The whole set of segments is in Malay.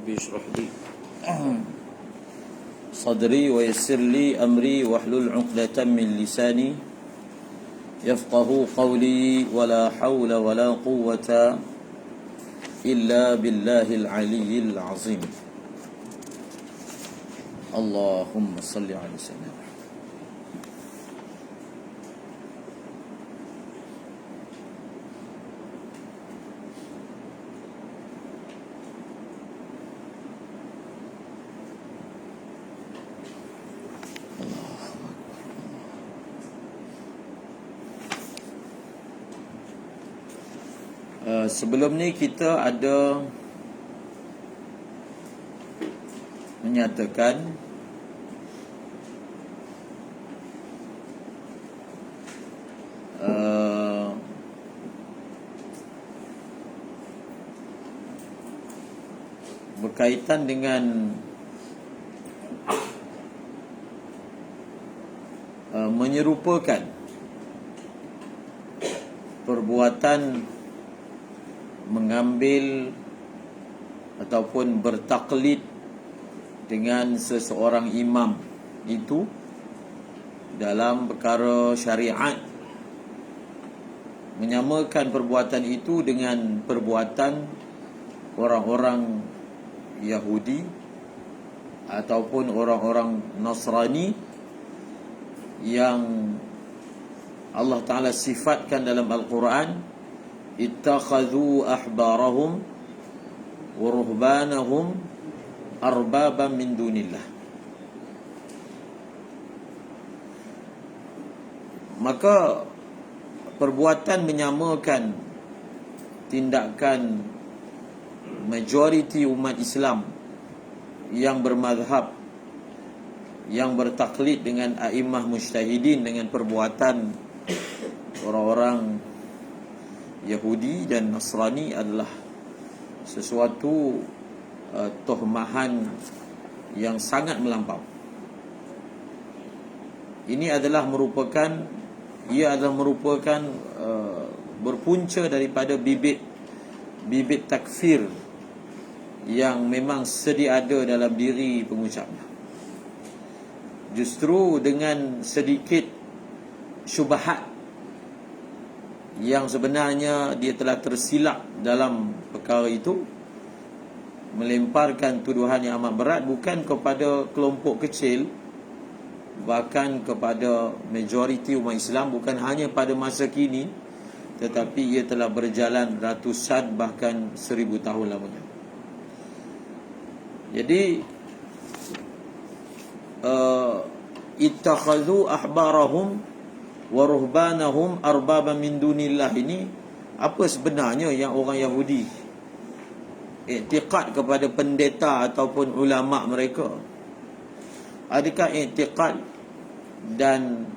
رب اشرح لي صدري ويسر لي أمري واحلل عقدة من لساني يفقه قولي ولا حول ولا قوة إلا بالله العلي العظيم. اللهم صل على سيدنا محمد. Sebelum ni kita ada menyatakan berkaitan dengan menyerupakan perbuatan mengambil ataupun bertaklid dengan seseorang imam itu dalam perkara syariat, menyamakan perbuatan itu dengan perbuatan orang-orang Yahudi ataupun orang-orang Nasrani yang Allah Ta'ala sifatkan dalam Al-Quran, ittakhadhu ahbarahum wa ruhbanahum arbaban min dunillah. Maka perbuatan menyamakan tindakan majoriti umat Islam yang bermazhab, yang bertaklid dengan a'immah mujtahidin dengan perbuatan orang-orang Yahudi dan Nasrani adalah sesuatu tohmahan yang sangat melampau. Ia adalah merupakan berpunca daripada bibit takfir yang memang sedia ada dalam diri pengucapnya. Justru dengan sedikit syubhat yang sebenarnya dia telah tersilap dalam perkara itu, melemparkan tuduhan yang amat berat bukan kepada kelompok kecil, bahkan kepada majoriti umat Islam, bukan hanya pada masa kini, tetapi ia telah berjalan ratusan bahkan 1000 tahun lamanya. Jadi ittakhadhu ahbarahum wa ruhbanahum arbaban min dunillah, ini apa sebenarnya yang orang Yahudi i'tiqad kepada pendeta ataupun ulama mereka? Adakah i'tiqad dan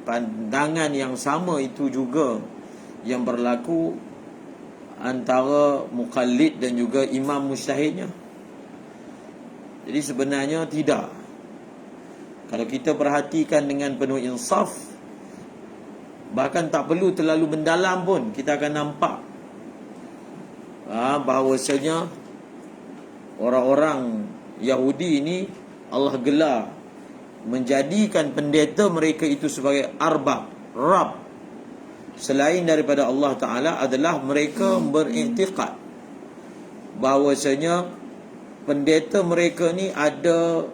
pandangan yang sama itu juga yang berlaku antara muqallid dan juga imam mujtahidnya? Jadi sebenarnya tidak. Kalau kita perhatikan dengan penuh insaf, bahkan tak perlu terlalu mendalam pun, kita akan nampak bahawasanya orang-orang Yahudi ini Allah gelar menjadikan pendeta mereka itu sebagai arbab, Rab, selain daripada Allah Ta'ala. Adalah mereka beriktikad bahawasanya pendeta mereka ni ada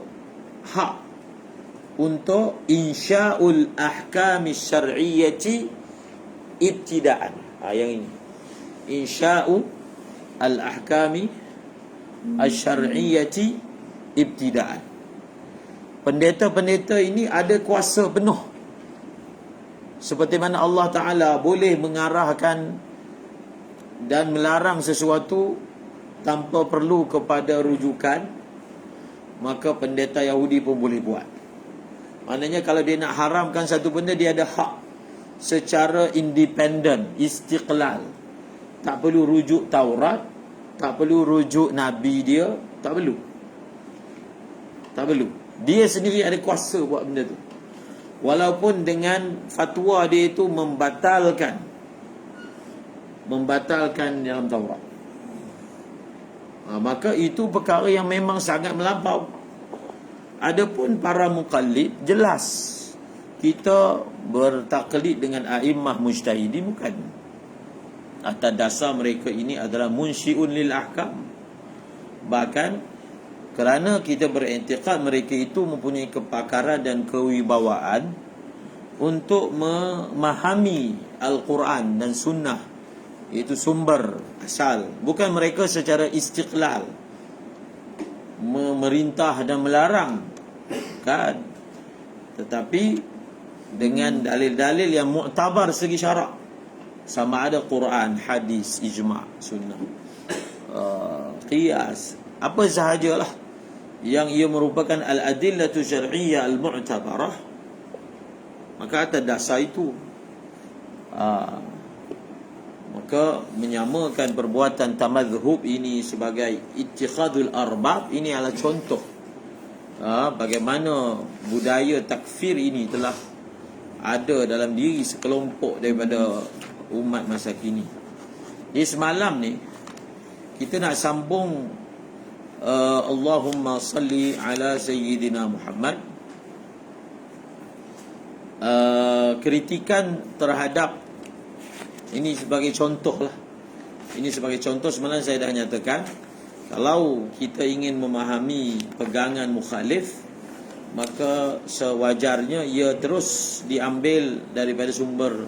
hak untuk insya'ul ahkami syar'iyyati ibtida'an. Yang ini, insya'u al-ahkami al-syar'iyyati ibtida'an. Pendeta-pendeta ini ada kuasa penuh, seperti mana Allah Ta'ala boleh mengarahkan dan melarang sesuatu tanpa perlu kepada rujukan, maka pendeta Yahudi pun boleh buat. Maknanya kalau dia nak haramkan satu benda, dia ada hak secara independen, istiqlal. Tak perlu rujuk Taurat, tak perlu rujuk Nabi dia, tak perlu. Dia sendiri ada kuasa buat benda tu. Walaupun dengan fatwa dia itu membatalkan dalam Taurat. Maka itu perkara yang memang sangat melampau. Adapun para muqallid, jelas kita bertaklid dengan a'immah mujtahidin bukan atas dasar mereka ini adalah munsyi'un lil ahkam. Bahkan kerana kita beriktikad mereka itu mempunyai kepakaran dan kewibawaan untuk memahami Al-Quran dan Sunnah, iaitu sumber asal. Bukan mereka secara istiqlal memerintah dan melarang, kan? Tetapi dengan dalil-dalil yang muktabar segi syarak, sama ada Quran, hadis, ijma', sunnah, qiyas, apa sahajalah yang ia merupakan al-adillatu syar'iyyah al-mu'tabarah, maka atas dasar itu maka menyamakan perbuatan tamadhub ini sebagai ittikhadul arbab, ini adalah contoh bagaimana budaya takfir ini telah ada dalam diri sekelompok daripada umat masa kini. Jadi semalam ni kita nak sambung Allahumma salli ala Sayyidina Muhammad, kritikan terhadap ini sebagai contoh lah. Ini sebagai contoh. Semalam saya dah nyatakan, kalau kita ingin memahami pegangan mukhalif, maka sewajarnya ia terus diambil daripada sumber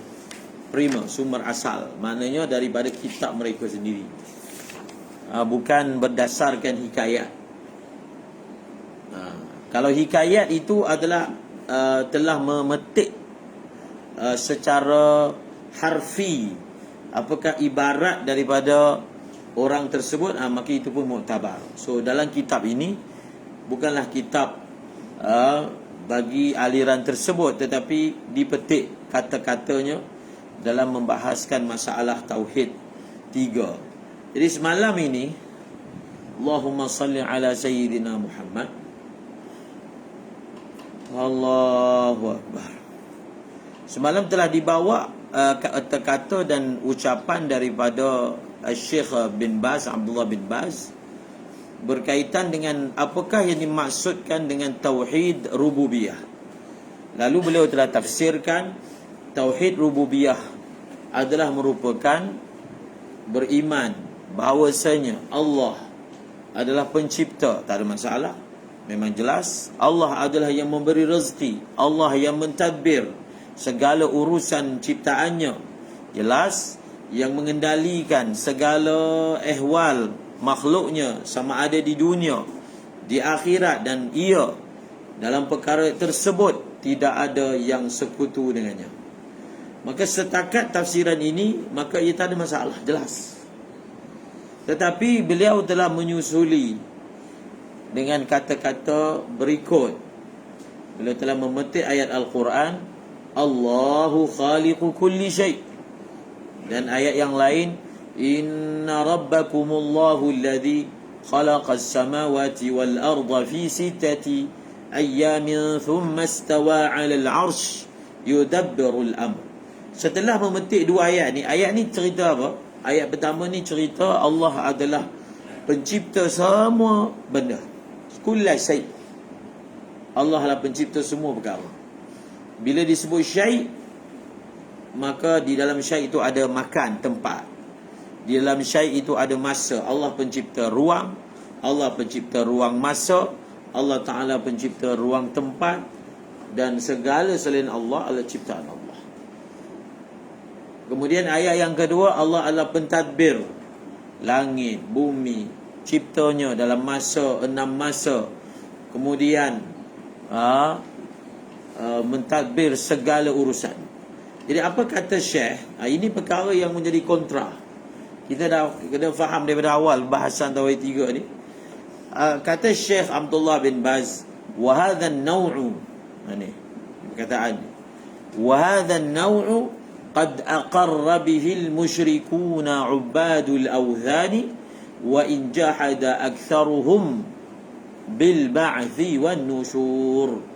prima, sumber asal, maknanya daripada kitab mereka sendiri, bukan berdasarkan hikayat. Kalau hikayat itu adalah telah memetik secara harfi apakah ibarat daripada orang tersebut, maka itu pun muktabar. So dalam kitab ini bukanlah kitab bagi aliran tersebut, tetapi dipetik kata-katanya dalam membahaskan masalah tauhid 3. Jadi semalam ini Allahumma salli ala Sayyidina Muhammad, Allahu Akbar. Semalam telah dibawa kata-kata dan ucapan daripada Syekh bin Baz, Abdullah bin Baz, berkaitan dengan apakah yang dimaksudkan dengan tauhid rububiyah. Lalu beliau telah tafsirkan tauhid rububiyah adalah merupakan beriman bahawasanya Allah adalah pencipta, tak ada masalah, memang jelas. Allah adalah yang memberi rezeki, Allah yang mentadbir segala urusan ciptaannya, jelas, yang mengendalikan segala ehwal makhluknya, sama ada di dunia, di akhirat, dan ia dalam perkara tersebut tidak ada yang sekutu dengannya. Maka setakat tafsiran ini, maka ia tak ada masalah, jelas. Tetapi beliau telah menyusuli dengan kata-kata berikut. Beliau telah memetik ayat Al-Quran, Allahu khaliqu kulli syai', dan ayat yang lain, Inna rabbakumullahu alladhi khalaqas samawati wal arda fi sittati ayyamin thumma istawa 'alal 'arsy yudabbirul amr. Setelah memetik dua ayat ni cerita apa? Ayat pertama ni cerita Allah adalah pencipta semua benda, kulli syai'. Allah adalah pencipta semua perkara. Bila disebut syai', maka di dalam syai' itu ada makan, tempat. Di dalam syai' itu ada masa. Allah pencipta ruang, Allah pencipta ruang masa, Allah Ta'ala pencipta ruang tempat, dan segala selain Allah adalah ciptaan Allah. Kemudian ayat yang kedua, Allah adalah pentadbir langit, bumi, ciptanya dalam masa 6 masa. Kemudian mentadbir segala urusan. Jadi apa kata Syekh? Ini perkara yang menjadi kontra. Kita dah kena faham daripada awal bahasan tauhid 3 ni. Kata Syekh Abdullah bin Baz, wa hadha an-naw'u, ini perkataan, wa hadha an-naw'u qad aqarra bihi al-musyrikuna 'ubadul awthani wa in jahada aktharuhum bil ba'thi wan nusyur.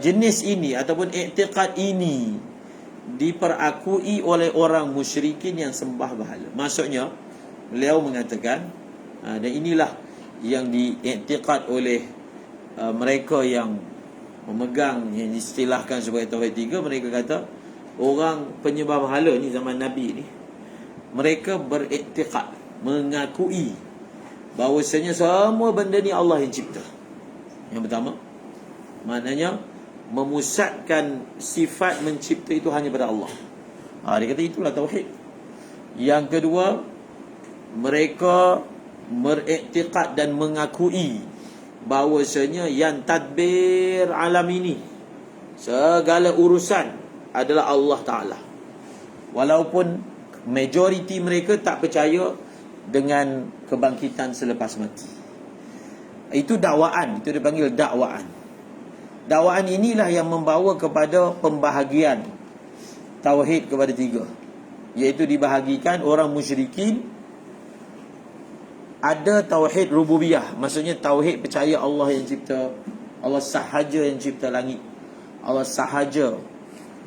Jenis ini ataupun i'tiqad ini diperakui oleh orang musyrikin yang sembah berhala. Maksudnya beliau mengatakan, dan inilah yang diiktikad oleh mereka yang memegang yang istilahkan sebagai tauhid tiga. Mereka kata orang penyembah berhala ni zaman Nabi ni, mereka beriktikad, mengakui bahawasanya semua benda ni Allah yang cipta. Yang pertama, maknanya memusatkan sifat mencipta itu hanya pada Allah. Dia kata itulah tauhid. Yang kedua, mereka beriktikad dan mengakui bahawasanya yang tadbir alam ini, segala urusan adalah Allah Ta'ala. Walaupun majoriti mereka tak percaya dengan kebangkitan selepas mati. Itu dakwaan, itu dipanggil dakwaan. Dakwaan inilah yang membawa kepada pembahagian tauhid kepada tiga, iaitu dibahagikan orang musyrikin. Ada tauhid rububiyah, maksudnya tauhid percaya Allah yang cipta, Allah sahaja yang cipta langit, Allah sahaja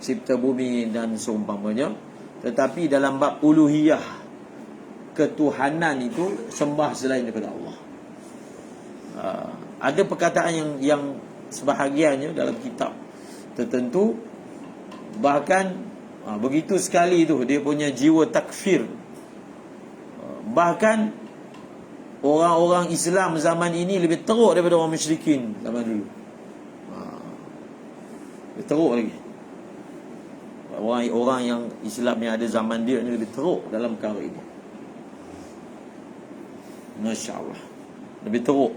cipta bumi dan seumpamanya. Tetapi dalam bab uluhiyah, ketuhanan itu sembah selain daripada Allah. Ada perkataan yang sebahagiannya dalam kitab tertentu, bahkan begitu sekali tu dia punya jiwa takfir. Bahkan orang-orang Islam zaman ini lebih teruk daripada orang musyrikin zaman dulu. Lebih teruk lagi. Orang yang Islam yang ada zaman dia ni lebih teruk dalam perkara ini. Masya Allah, lebih teruk.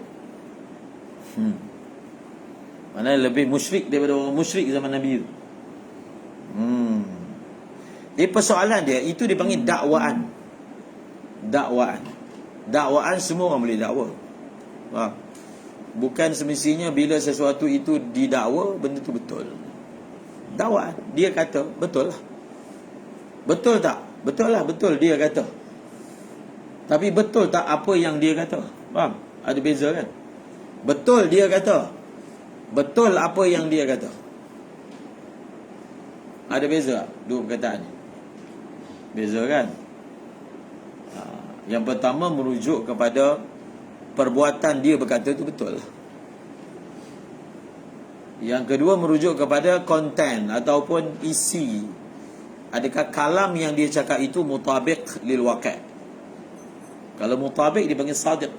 Maknanya lebih musyrik daripada orang musyrik zaman Nabi itu. Jadi persoalan dia, itu dipanggil dakwaan. Dakwaan semua orang boleh dakwa. Bukan semestinya bila sesuatu itu didakwa, benda itu betul. Dakwaan, dia kata betul lah. Betul tak? Betul lah, betul dia kata. Tapi betul tak apa yang dia kata? Faham? Ada beza kan? Betul dia kata, betul apa yang dia kata. Ada beza tak dua perkataan ni? Beza kan? Yang pertama merujuk kepada perbuatan dia berkata itu betul. Yang kedua merujuk kepada konten ataupun isi. Adakah kalam yang dia cakap itu mutabiq lil waqi'? Kalau mutabiq dipanggil sadiq.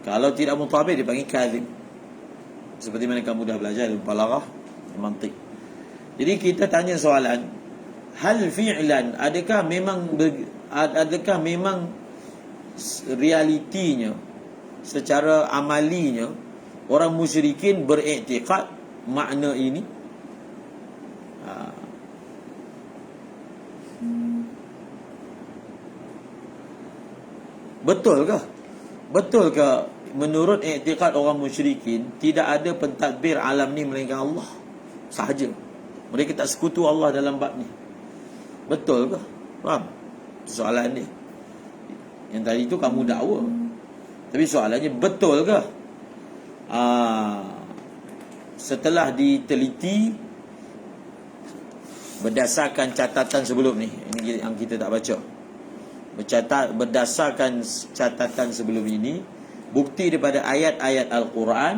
Kalau tidak mutabiq dipanggil kadhib. Seperti mana kamu dah belajar dalam balaghah, mantiq. Jadi kita tanya soalan, hal fi'lan, adakah memang realitinya, secara amalinya orang musyrikin beriktikad makna ini? Betul ke? Betul ke menurut iktikad orang musyrikin tidak ada pentadbir alam ni melainkan Allah sahaja? Mereka tak sekutu Allah dalam bab ni. Betul ke? Faham? Soalan dia. Yang tadi tu kamu dakwa. Tapi soalannya betul ke? Setelah diteliti berdasarkan catatan sebelum ni, ini yang kita tak baca. Berdasarkan catatan sebelum ini, bukti daripada ayat-ayat Al-Quran,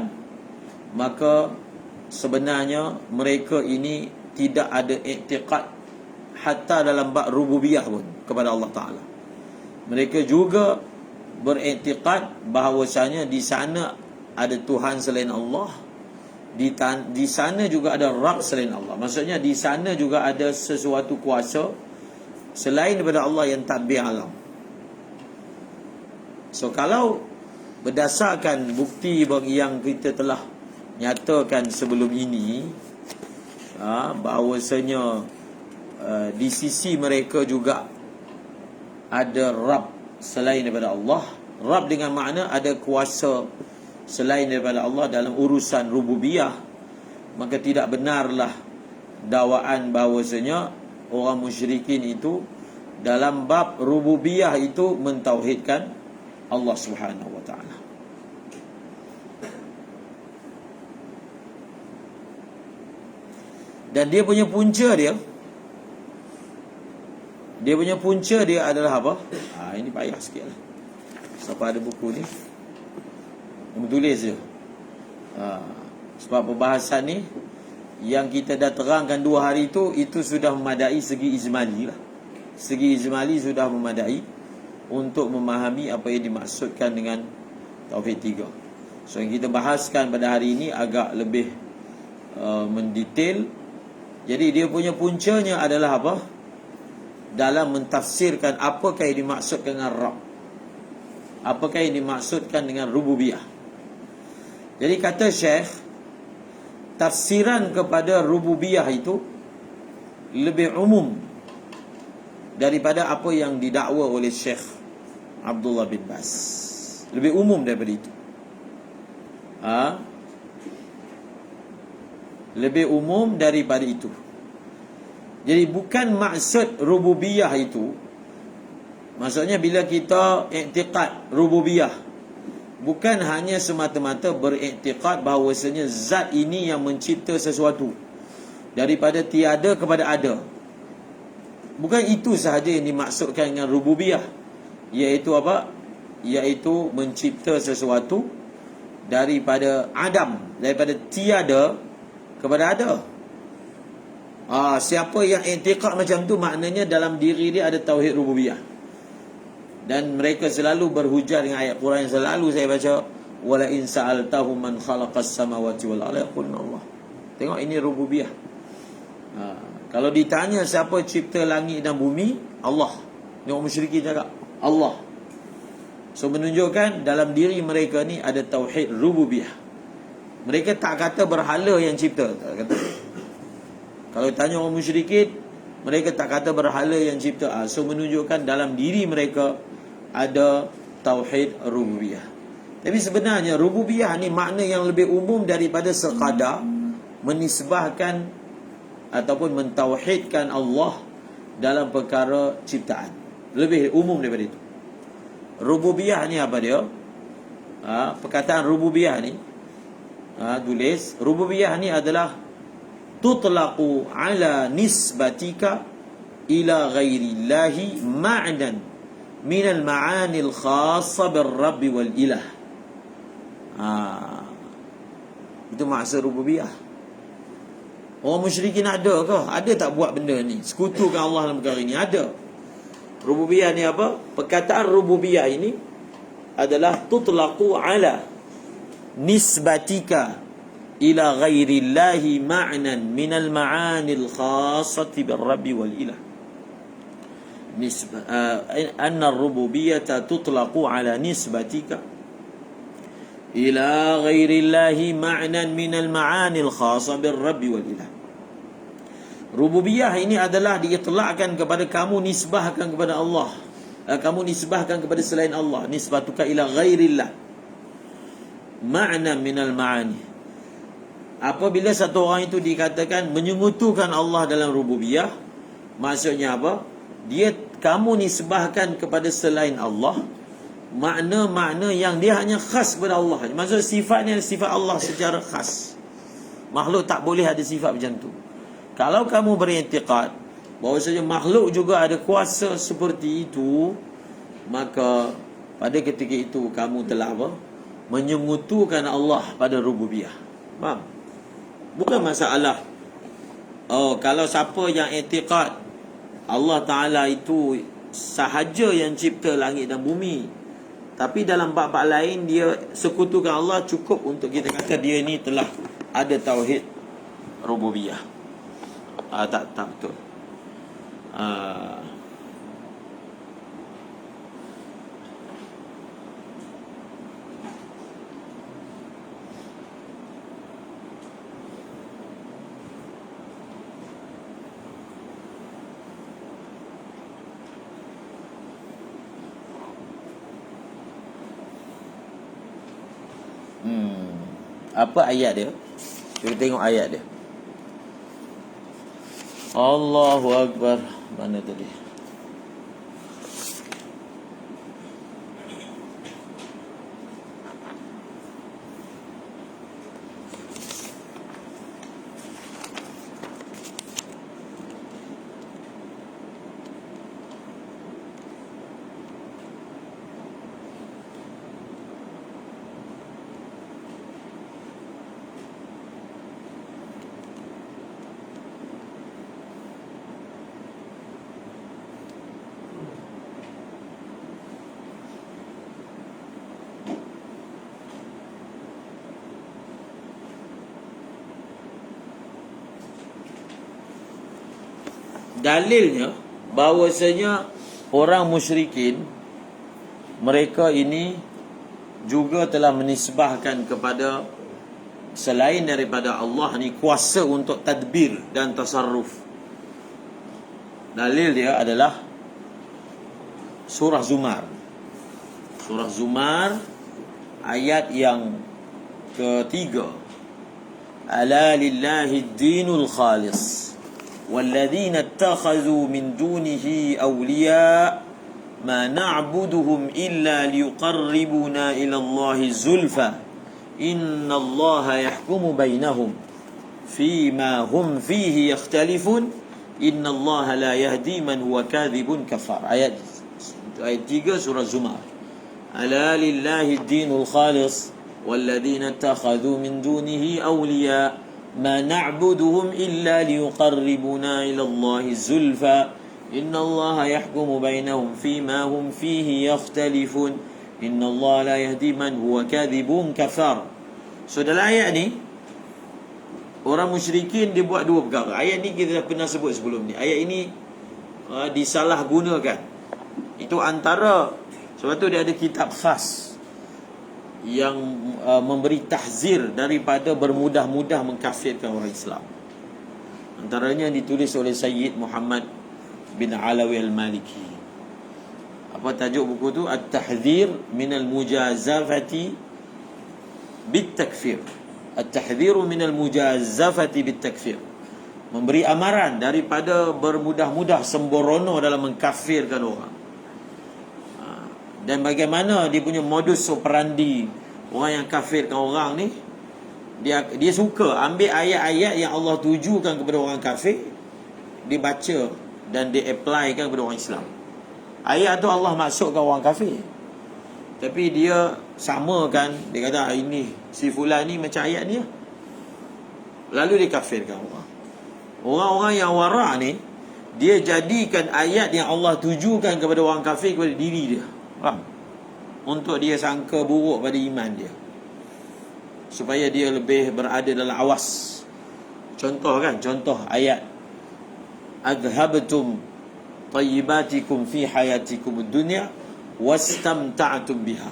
maka sebenarnya mereka ini tidak ada iktikad hatta dalam bab rububiyah pun kepada Allah Ta'ala. Mereka juga beriktikad bahawasanya di sana ada Tuhan selain Allah, di sana juga ada Rabb selain Allah. Maksudnya di sana juga ada sesuatu kuasa selain daripada Allah yang tadbir alam. So kalau berdasarkan bukti yang kita telah nyatakan sebelum ini, bahawasanya di sisi mereka juga ada Rabb selain daripada Allah. Rabb dengan makna ada kuasa selain daripada Allah dalam urusan rububiyah, maka tidak benarlah dakwaan bahawasanya orang musyrikin itu dalam bab rububiyah itu mentauhidkan Allah Subhanahu wa ta'ala. Dan dia punya punca dia, Dia punya punca dia adalah apa? Ini payah sikit lah. Siapa ada buku ni? Tulis je. Sebab perbahasan ni yang kita dah terangkan 2 hari itu sudah memadai segi ijmali lah. Segi ijmali sudah memadai untuk memahami apa yang dimaksudkan dengan tauhid 3. So yang kita bahaskan pada hari ini agak lebih mendetail. Jadi dia punya puncanya adalah apa? Dalam mentafsirkan apakah yang dimaksudkan dengan Rabb, apakah yang dimaksudkan dengan rububiyah. Jadi kata Syekh, tafsiran kepada rububiyah itu lebih umum daripada apa yang didakwa oleh Syekh Abdullah bin Baz. Lebih umum daripada itu. Lebih umum daripada itu. Jadi bukan maksud rububiyah itu, maksudnya bila kita iktiqad rububiyah, bukan hanya semata-mata beriktiqad bahawasanya zat ini yang mencipta sesuatu daripada tiada kepada ada. Bukan itu sahaja yang dimaksudkan dengan rububiyah, iaitu apa? Iaitu mencipta sesuatu daripada adam, daripada tiada kepada ada. Siapa yang iktiqad macam tu, maknanya dalam diri dia ada tauhid rububiyah. Dan mereka selalu berhujah dengan ayat Quran yang selalu saya baca, wala in sa'altahum man khalaqas samawati wal ardi yaquluna Allah. Tengok, ini rububiyah. Kalau ditanya siapa cipta langit dan bumi, Allah. Ni orang musyrikin cakap Allah. So menunjukkan dalam diri mereka ni ada tauhid rububiyah. Mereka tak kata berhala yang cipta, tak kata. Kalau tanya orang musyrikin, mereka tak kata berhala yang cipta. So menunjukkan dalam diri mereka ada tauhid rububiyah. Tapi sebenarnya rububiyah ni makna yang lebih umum daripada sekadar menisbahkan ataupun mentauhidkan Allah dalam perkara ciptaan. Lebih umum daripada itu. Rububiyah ni apa dia? Perkataan rububiyah ni, tulis, rububiyah ni adalah tutlaqu ala nisbatika ila ghairillahi ma'nan minal ma'anil khassa birrabbi wal ilah. Itu maksud rububiyah. Orang musyrikin ada ke? Ada tak buat benda ni? Sekutukan Allah dalam perkara ini? Ada. Rububiyah ni apa? Perkataan rububiyah ini adalah tutlaqu ala nisbatika ila ghairillahi ma'nan minal ma'anil khassati birrabbi wal ilah. Anna ar-rububiyyata tutlaqu ala nisbatika ila ghairillahi ma'nan minal ma'anil khassa birrabbi wal ilah. Rububiyah ini adalah diitlakkan kepada kamu, nisbahkan kepada Allah, kamu nisbahkan kepada selain Allah. Nisbatuka ila ghairillah ma'nan minal ma'ani. Apabila satu orang itu dikatakan menyekutukan Allah dalam rububiyah, maksudnya apa? Kamu nisbahkan kepada selain Allah makna-makna yang dia hanya khas kepada Allah. Maksud sifatnya sifat Allah secara khas. Makhluk tak boleh ada sifat macam tu. Kalau kamu beriktikad bahawasanya makhluk juga ada kuasa seperti itu, maka pada ketika itu kamu telah apa? Menyekutukan Allah pada rububiyah. Faham? Bukan masalah kalau siapa yang iktikad Allah Ta'ala itu sahaja yang cipta langit dan bumi, tapi dalam bab-bab lain dia sekutukan Allah, cukup untuk kita kata dia ni telah ada tauhid rububiyah. Tak betul. Apa ayat dia? Kita tengok ayat dia. Allahu Akbar. Mana tadi? dalilnya bahawasanya orang musyrikin, mereka ini juga telah menisbahkan kepada selain daripada Allah ni kuasa untuk tadbir dan tasarruf. Dalil dia adalah surah Zumar. Surah Zumar ayat yang ketiga. Ala lillahi ad-dinul khalis walladzina ittakhadhu min dunihi awliya ma na'buduhum illa liyuqarribuna ila Allahi zulfa inna Allaha yahkumu bainahum fima hum fihi yakhtalifun inna Allaha la yahdi man huwa kadhibun kafar. Ayat 3 surah Zumar. Ala lillahi ad-dinul khalis walladzina ittakhadhu min dunihi awliya ma na'buduhum illa liyuqarribuna ila Allahi zulfa inna Allaha yahkumu bainahum fima hum fihi yakhtalifun inna Allah la yahdi man huwa kadhibun kafar. So dalam ayat ni, orang musyrikin dia buat dua perkara. Ayat ni kita dah pernah sebut sebelum ni. Ayat ini disalahgunakan. Itu antara, sebab tu dia ada kitab khas yang memberi tahzir daripada bermudah-mudah mengkafirkan orang Islam. Antaranya ditulis oleh Sayyid Muhammad bin Alawi al-Maliki. Apa tajuk buku tu? At-Tahzir minal mujazafati bit-takfir. At-Tahziru minal mujazafati bit-takfir. Memberi amaran daripada bermudah-mudah sembrono dalam mengkafirkan orang. Dan bagaimana dia punya modus operandi orang yang kafirkan orang ni, dia suka ambil ayat-ayat yang Allah tujukan kepada orang kafir, dia baca dan dia applykan kepada orang Islam. Ayat tu Allah masukkan orang kafir, tapi dia samakan, dia kata ini si fulan ni macam ayat ni, lalu dia kafirkan orang. Orang-orang yang wara' ni, dia jadikan ayat yang Allah tujukan kepada orang kafir kepada diri dia. Faham? Untuk dia sangka buruk pada iman dia, supaya dia lebih berada dalam awas. Contoh kan, contoh ayat adhabtum tayyibatikum fi hayatikum ad-dunya wastamta'tum biha.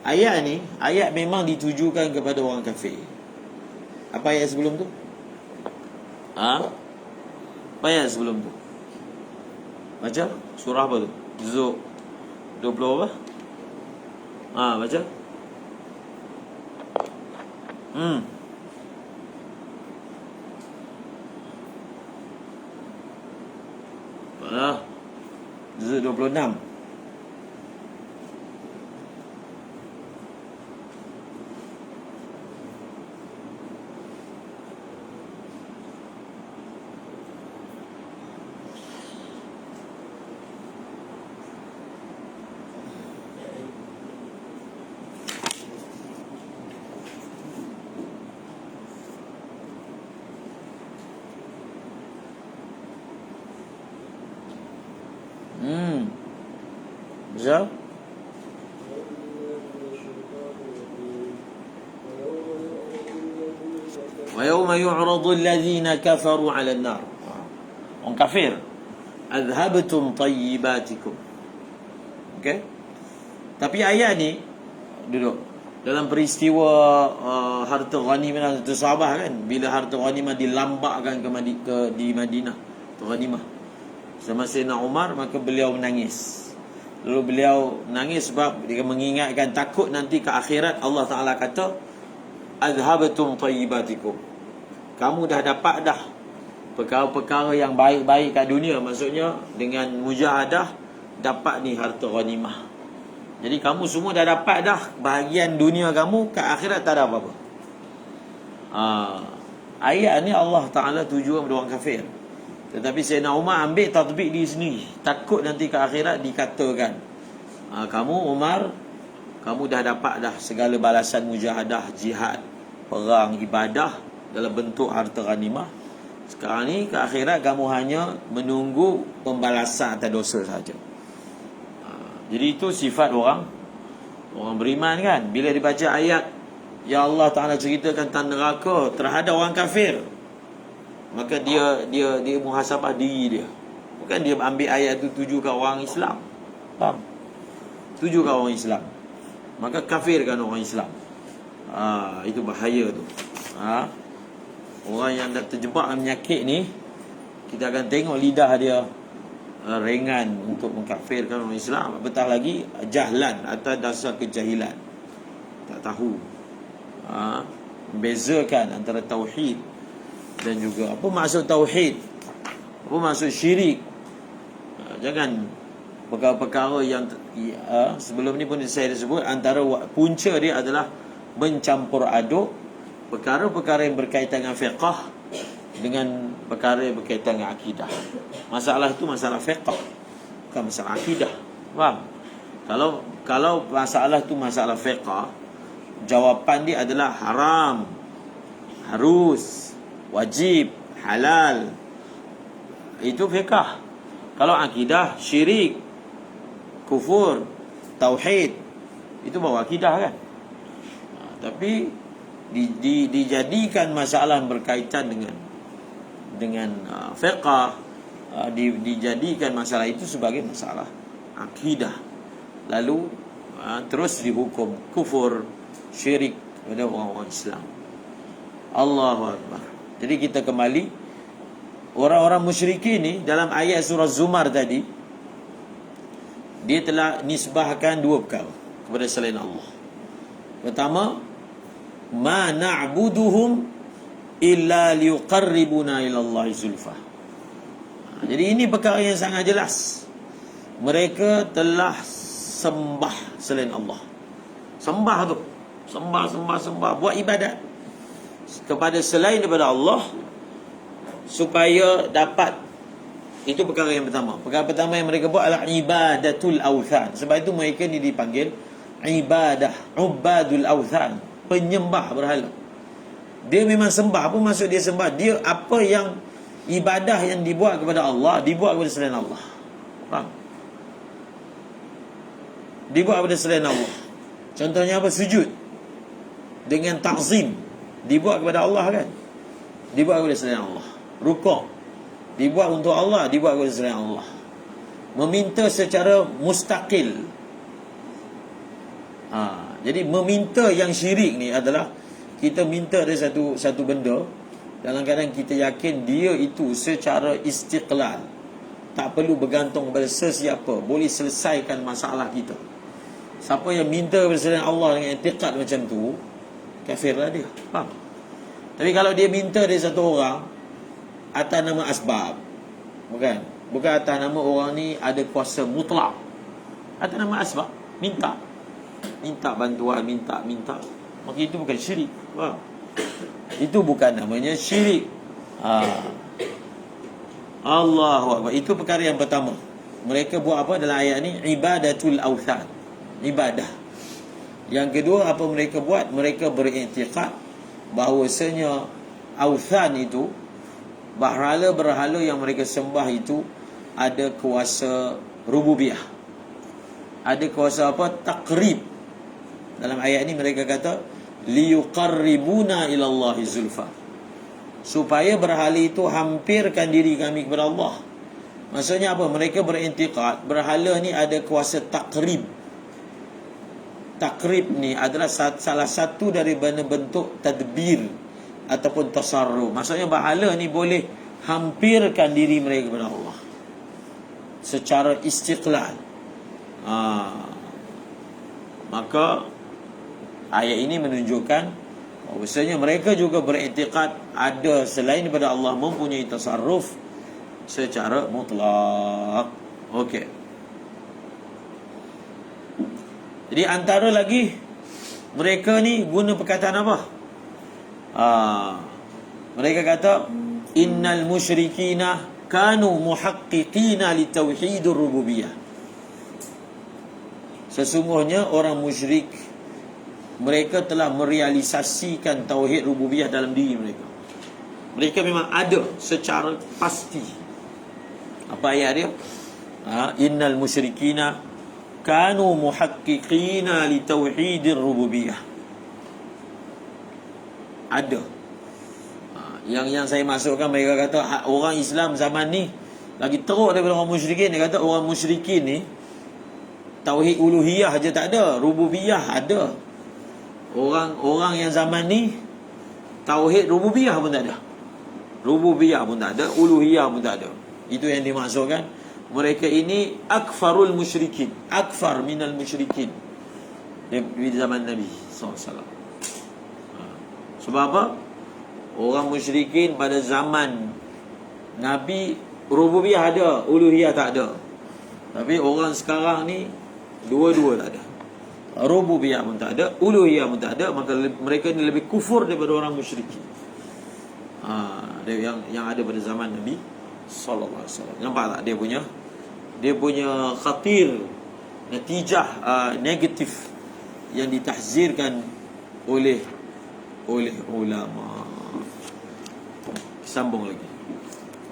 Ayat ni, ayat memang ditujukan kepada orang kafir. Apa ayat sebelum tu? Apa ayat sebelum tu? Baca surah apa tu? Zuk 20 apa? Baca. Zuk 26. Bisa? Wa yawma yu'radu alladhina kafaru 'ala an-nar. Orang kafir, adhabtum tayyibatikum. Okey? Tapi ayat ni duduk dalam peristiwa harta ghanimah itu sahabat kan, bila harta ghanimah dilambakkan di Madinah, harta ghanimah sama Sayyidina Umar, maka beliau menangis. Lalu beliau menangis sebab dia mengingatkan takut nanti ke akhirat Allah Ta'ala kata adhabtum tayyibatikum, kamu dah dapat dah perkara-perkara yang baik-baik kat dunia. Maksudnya dengan mujahadah dapat ni harta ghanimah. Jadi kamu semua dah dapat dah bahagian dunia kamu, ke akhirat tak ada apa-apa. Ayat ni Allah Ta'ala tujuan kepada orang kafir. Tetapi Sayyidina Umar ambil tatbik di sini, takut nanti ke akhirat dikatakan kamu Umar, kamu dah dapat dah segala balasan mujahadah, jihad, perang, ibadah dalam bentuk harta ghanimah. Sekarang ni ke akhirat kamu hanya menunggu pembalasan atas dosa saja. Jadi itu sifat orang beriman kan. Bila dibaca ayat yang Allah Ta'ala ceritakan tentang neraka terhadap orang kafir, maka dia muhasabah diri dia. Bukan dia ambil ayat tu tuju kat orang Islam. Faham? Tuju kat orang Islam, maka kafirkan orang Islam. Itu bahaya tu. Orang yang dah terjebak dalam penyakit ni, kita akan tengok lidah dia ringan untuk mengkafirkan orang Islam. Apatah lagi jahlan, atas dasar kejahilan, tak tahu membezakan antara tauhid dan juga apa maksud tauhid, apa maksud syirik. Jangan perkara-perkara yang sebelum ni pun saya sebut, antara punca dia adalah mencampur aduk perkara-perkara yang berkaitan dengan fiqh dengan perkara yang berkaitan dengan akidah. Masalah itu masalah fiqh, bukan masalah akidah. Faham? Kalau masalah itu masalah fiqh, jawapan dia adalah haram, harus, wajib, halal. Itu fiqh. Kalau akidah, syirik, kufur, tauhid, itu bawa akidah kan. Tapi dijadikan masalah berkaitan dengan fiqh, dijadikan masalah itu sebagai masalah akidah, lalu terus dihukum kufur, syirik pada orang-orang Islam. Allahu Akbar. Jadi kita kembali, orang-orang musyrikin ni dalam ayat surah Zumar tadi, dia telah nisbahkan dua perkara kepada selain Allah. Pertama, ma na'buduhum illa liqarribuna ila Allah zulfa. Jadi ini perkara yang sangat jelas. Mereka telah sembah selain Allah. Sembah tu, sembah, buat ibadat kepada selain daripada Allah supaya dapat. Itu perkara yang pertama. Perkara pertama yang mereka buat adalah ibadatul awthan. Sebab itu mereka ni dipanggil ibadah, ubadul awthan, penyembah berhala. Dia memang sembah. Apa maksud dia sembah? Dia apa yang ibadah yang dibuat kepada Allah, dibuat kepada selain Allah. Faham? Dibuat kepada selain Allah. Contohnya apa? Sujud dengan ta'zim, dibuat kepada Allah kan? Dibuat kepada selain Allah. Rukuk dibuat untuk Allah, dibuat kepada selain Allah. Meminta secara mustaqil. Jadi meminta yang syirik ni adalah kita minta dari satu benda dalam keadaan kita yakin dia itu secara istiqlal, tak perlu bergantung kepada sesiapa, boleh selesaikan masalah kita. Siapa yang minta kepada selain Allah dengan i'tiqad macam tu, kafirlah dia. Faham? Tapi kalau dia minta dari satu orang atas nama asbab, bukan atas nama orang ni ada kuasa mutlak, atas nama asbab, minta bantuan, minta, maka itu bukan syirik. Faham? Itu bukan namanya syirik. Allahu Akbar. Itu perkara yang pertama. Mereka buat apa dalam ayat ni? Ibadatul awthan, ibadah. Yang kedua, apa mereka buat? Mereka beriktikad bahawasanya awthan itu, berhala-berhala yang mereka sembah itu ada kuasa rububiyah, ada kuasa apa? Takrib. Dalam ayat ini mereka kata liyuqarribuna ilallahi zulfa, supaya berhala itu hampirkan diri kami kepada Allah. Maksudnya apa? Mereka beriktikad berhala ni ada kuasa takrib. Takrib ni adalah salah satu dari bentuk tadbir ataupun tasarruf. Maksudnya berhala ni boleh hampirkan diri mereka kepada Allah secara istiqlal. Maka ayat ini menunjukkan bahawasanya mereka juga beriktikad ada selain daripada Allah mempunyai tasarruf secara mutlak. Okey. Jadi antara lagi mereka ni guna perkataan apa? Mereka kata innal musyrikina kanu muhaqqiqina li tauhidur rububiyah. Sesungguhnya orang musyrik, mereka telah merealisasikan tauhid rububiyah dalam diri mereka. Mereka memang ada secara pasti. Apa ayat dia? Innal musyrikina kanu muhaqqiqina li tauhidir rububiyah. Ada. Yang saya masukkan, mereka kata orang Islam zaman ni lagi teruk daripada orang musyrikin. Dia kata orang musyrikin ni tauhid uluhiyah aja tak ada, rububiyah ada. Orang yang zaman ni tauhid rububiyah pun tak ada. Rububiyah pun tak ada, uluhiyah pun tak ada. Itu yang dimaksudkan. Mereka ini akfarul musyrikin, akfar minal musyrikin di zaman Nabi SAW. Sebab apa? Orang musyrikin pada zaman Nabi rububiyah ada, uluhiyah tak ada. Tapi orang sekarang ni dua-dua tak ada. Rububiyah pun tak ada, uluhiyah pun tak ada. Maka mereka ni lebih kufur daripada orang musyrikin. Yang ada pada zaman Nabi sallallahu alaihi wasallam. Nampak tak dia punya khatir, natijah negatif yang ditahzirkan oleh ulama. Sambung lagi.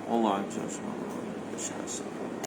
Allah Subhanahu wa ta'ala.